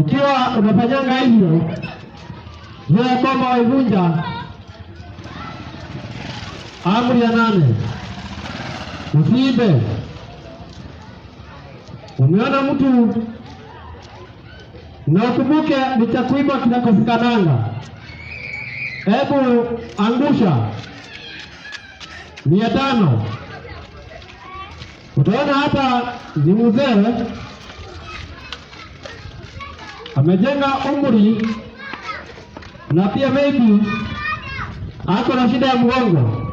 Ikiwa unafanyanga hivyo, jua ya kwamba waivunja amri ya 8, usiibe. Umeona mtu na ukumbuke ni cha kuiba kinakosekananga, hebu angusha 500. Utaona hata ni mzee amejenga umri na pia maybe ako na shida ya mgongo,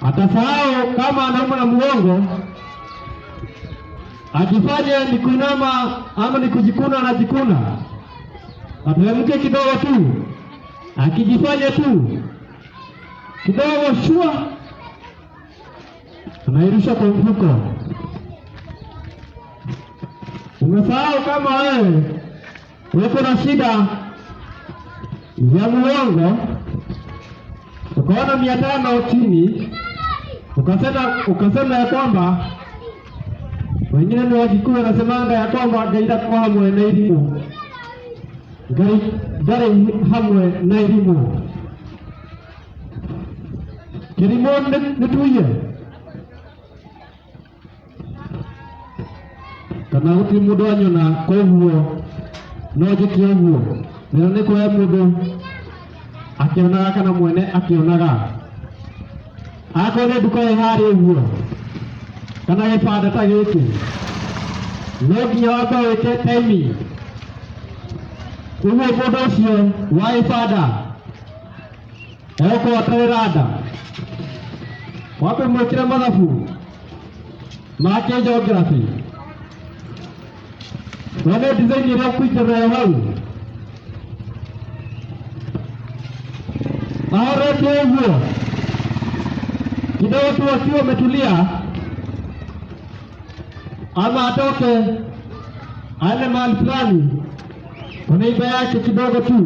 atasahau kama anaumwa na mgongo, akifanya ni kunama ama ni kujikuna, anajikuna, ateremke kidogo tu, akijifanya tu kidogo shua, anairusha kwa mfuko. Umesahau kama wewe uko na shida ya mgongo, ukaona 500 chini, ukasema ya kwamba wengine ni Wakikuyu wanasemanga ya kwamba gaida kwa hamwe na elimu, gari hamwe na elimu, kilimo nituye kana uti mudonyo na koguo noje kioguo nero ni kwa mudo akionaga kana mwene akionaga akone duka ihari uguo kana gibanda ta giki no nginya wamba wike taimi uguo mundu ucio wa ibanda eko atarada wape mwekire mathabu make geography wane design ira kuitana ya hau ahora huo kidogo tu akiwa ametulia ama atoke ale mahali fulani, unaiba yake kidogo tu.